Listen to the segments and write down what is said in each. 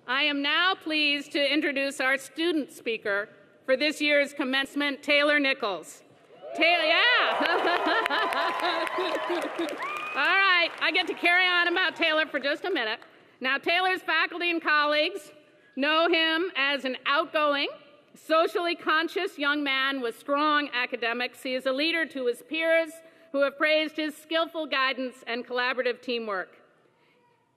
I am now pleased to introduce our student speaker for this year's commencement, Taylor Nichols. Taylor, yeah. All right, I get to carry on about Taylor for just a minute. Now, Taylor's faculty and colleagues know him as an outgoing, socially conscious young man with strong academics. He is a leader to his peers who have praised his skillful guidance and collaborative teamwork.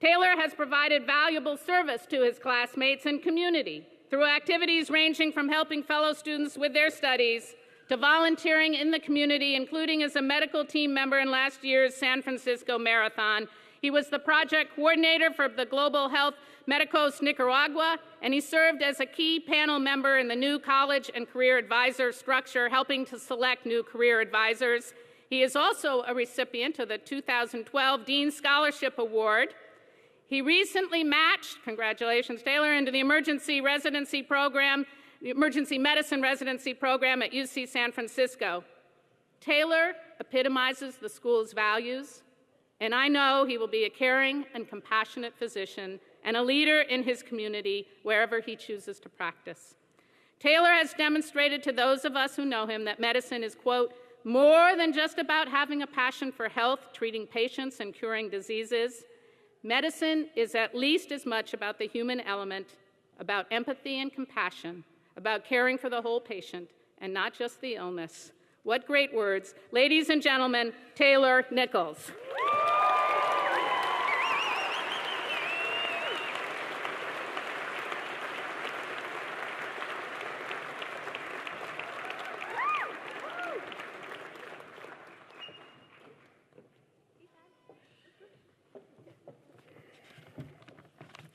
Taylor has provided valuable service to his classmates and community through activities ranging from helping fellow students with their studies to volunteering in the community, including as a medical team member in last year's San Francisco Marathon. He was the project coordinator for the Global Health Medicos Nicaragua, and he served as a key panel member in the new college and career advisor structure, helping to select new career advisors. He is also a recipient of the 2012 Dean Scholarship Award. He recently matched, congratulations Taylor, into the emergency medicine residency program at UC San Francisco. Taylor epitomizes the school's values, and I know he will be a caring and compassionate physician and a leader in his community wherever he chooses to practice. Taylor has demonstrated to those of us who know him that medicine is, quote, more than just about having a passion for health, treating patients, and curing diseases. Medicine is at least as much about the human element, about empathy and compassion, about caring for the whole patient and not just the illness. What great words. Ladies and gentlemen, Taylor Nichols.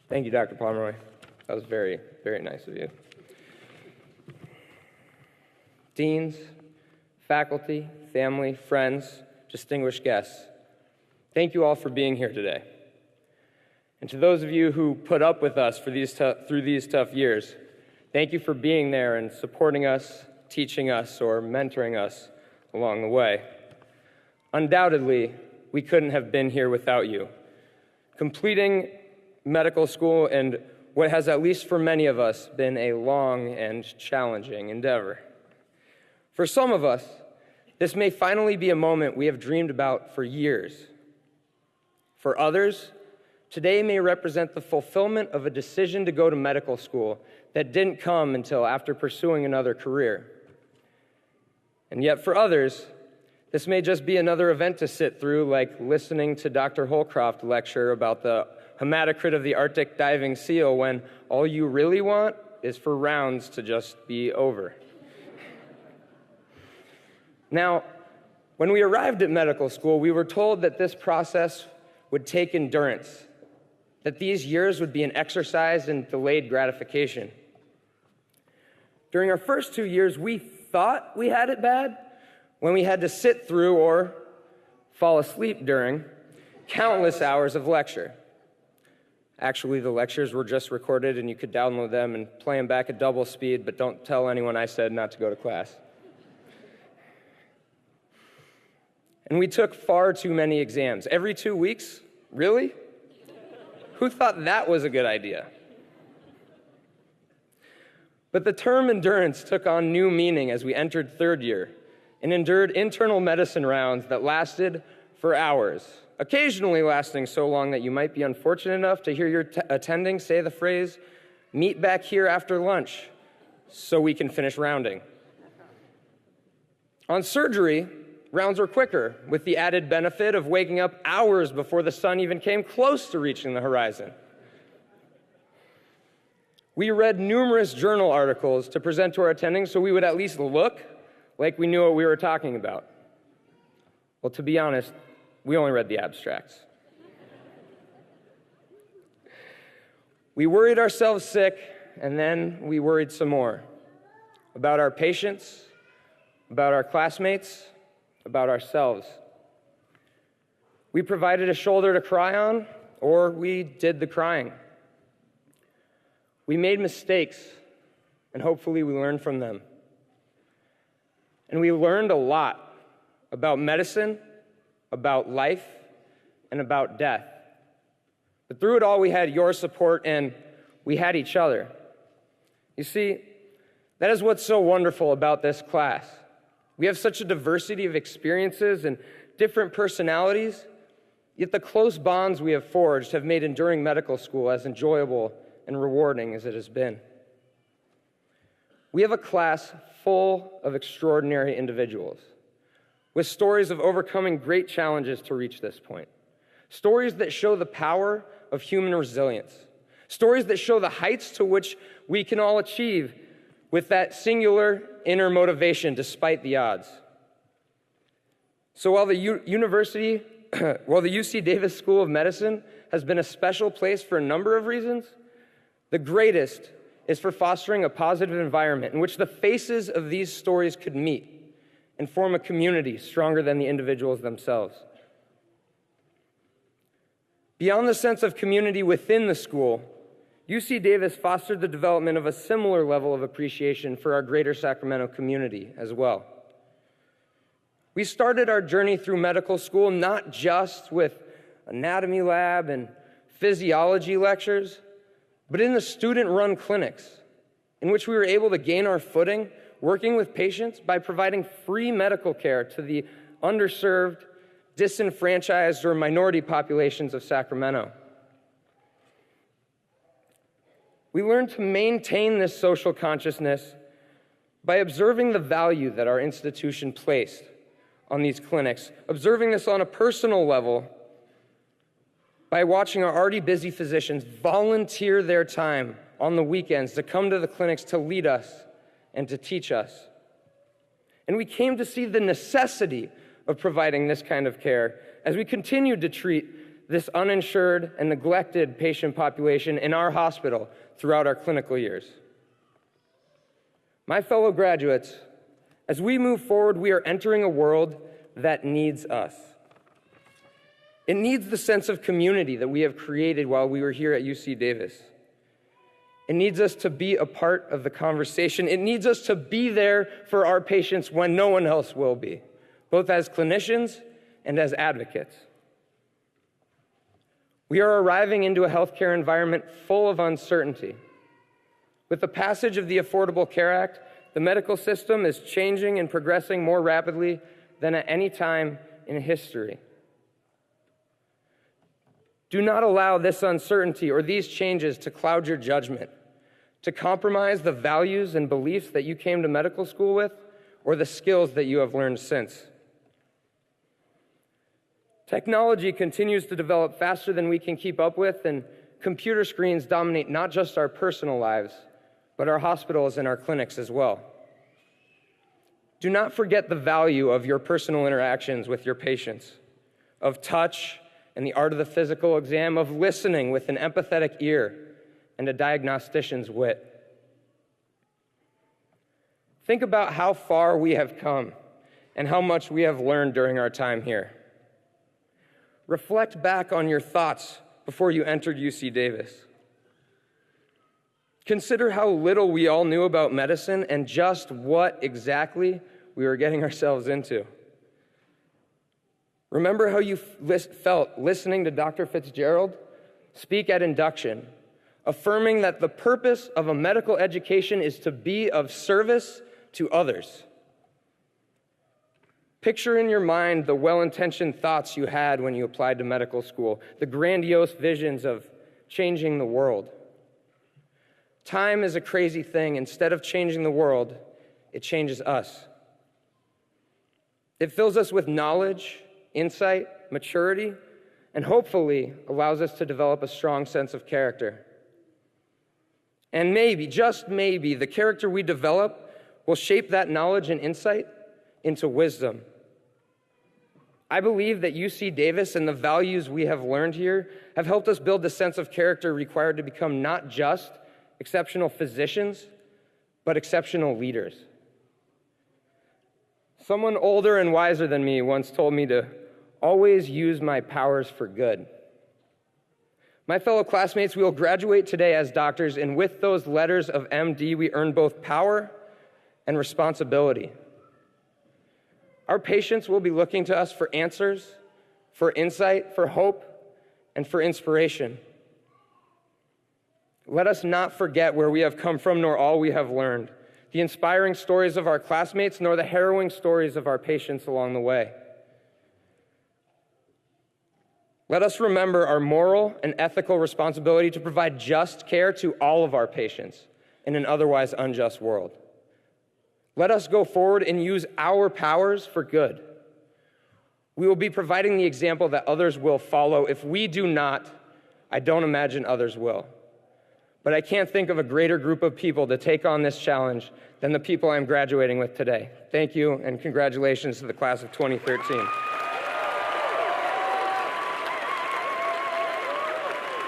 Thank you, Dr. Pomeroy. That was very, very nice of you. Deans, faculty, family, friends, distinguished guests, thank you all for being here today. And to those of you who put up with us through these tough years, thank you for being there and supporting us, teaching us, or mentoring us along the way. Undoubtedly, we couldn't have been here without you. Completing medical school and what has, at least for many of us, been a long and challenging endeavor. For some of us, this may finally be a moment we have dreamed about for years. For others, today may represent the fulfillment of a decision to go to medical school that didn't come until after pursuing another career. And yet for others, this may just be another event to sit through, like listening to Dr. Holcroft lecture about the hematocrit of the Arctic diving seal when all you really want is for rounds to just be over. Now, when we arrived at medical school, we were told that this process would take endurance, that these years would be an exercise in delayed gratification. During our first 2 years, we thought we had it bad when we had to sit through or fall asleep during countless hours of lecture. Actually, the lectures were just recorded and you could download them and play them back at double speed, but don't tell anyone I said not to go to class. And we took far too many exams. Every 2 weeks? Really? Who thought that was a good idea? But the term endurance took on new meaning as we entered third year and endured internal medicine rounds that lasted for hours, occasionally lasting so long that you might be unfortunate enough to hear your attending say the phrase, "Meet back here after lunch so we can finish rounding." On surgery, rounds were quicker, with the added benefit of waking up hours before the sun even came close to reaching the horizon. We read numerous journal articles to present to our attendings so we would at least look like we knew what we were talking about. Well, to be honest, we only read the abstracts. We worried ourselves sick, and then we worried some more about our patients, about our classmates, about ourselves. We provided a shoulder to cry on, or we did the crying. We made mistakes, and hopefully we learned from them. And we learned a lot about medicine, about life, and about death. But through it all, we had your support, and we had each other. You see, that is what's so wonderful about this class. We have such a diversity of experiences and different personalities, yet the close bonds we have forged have made enduring medical school as enjoyable and rewarding as it has been. We have a class full of extraordinary individuals, with stories of overcoming great challenges to reach this point. Stories that show the power of human resilience. Stories that show the heights to which we can all achieve with that singular inner motivation despite the odds. So while the UC Davis School of Medicine has been a special place for a number of reasons, the greatest is for fostering a positive environment in which the faces of these stories could meet and form a community stronger than the individuals themselves. Beyond the sense of community within the school, UC Davis fostered the development of a similar level of appreciation for our greater Sacramento community as well. We started our journey through medical school not just with anatomy lab and physiology lectures, but in the student-run clinics, in which we were able to gain our footing working with patients by providing free medical care to the underserved, disenfranchised, or minority populations of Sacramento. We learned to maintain this social consciousness by observing the value that our institution placed on these clinics, observing this on a personal level by watching our already busy physicians volunteer their time on the weekends to come to the clinics to lead us and to teach us. And we came to see the necessity of providing this kind of care as we continued to treat this uninsured and neglected patient population in our hospital throughout our clinical years. My fellow graduates, as we move forward, we are entering a world that needs us. It needs the sense of community that we have created while we were here at UC Davis. It needs us to be a part of the conversation. It needs us to be there for our patients when no one else will be, both as clinicians and as advocates. We are arriving into a healthcare environment full of uncertainty. With the passage of the Affordable Care Act, the medical system is changing and progressing more rapidly than at any time in history. Do not allow this uncertainty or these changes to cloud your judgment, to compromise the values and beliefs that you came to medical school with, or the skills that you have learned since. Technology continues to develop faster than we can keep up with, and computer screens dominate not just our personal lives, but our hospitals and our clinics as well. Do not forget the value of your personal interactions with your patients, of touch and the art of the physical exam, of listening with an empathetic ear and a diagnostician's wit. Think about how far we have come and how much we have learned during our time here. Reflect back on your thoughts before you entered UC Davis. Consider how little we all knew about medicine and just what exactly we were getting ourselves into. Remember how you felt listening to Dr. Fitzgerald speak at induction, affirming that the purpose of a medical education is to be of service to others. Picture in your mind the well-intentioned thoughts you had when you applied to medical school, the grandiose visions of changing the world. Time is a crazy thing. Instead of changing the world, it changes us. It fills us with knowledge, insight, maturity, and hopefully allows us to develop a strong sense of character. And maybe, just maybe, the character we develop will shape that knowledge and insight into wisdom. I believe that UC Davis and the values we have learned here have helped us build the sense of character required to become not just exceptional physicians, but exceptional leaders. Someone older and wiser than me once told me to always use my powers for good. My fellow classmates, we will graduate today as doctors, and with those letters of MD, we earn both power and responsibility. Our patients will be looking to us for answers, for insight, for hope, and for inspiration. Let us not forget where we have come from, nor all we have learned, the inspiring stories of our classmates, nor the harrowing stories of our patients along the way. Let us remember our moral and ethical responsibility to provide just care to all of our patients in an otherwise unjust world. Let us go forward and use our powers for good. We will be providing the example that others will follow. If we do not, I don't imagine others will. But I can't think of a greater group of people to take on this challenge than the people I'm graduating with today. Thank you, and congratulations to the class of 2013.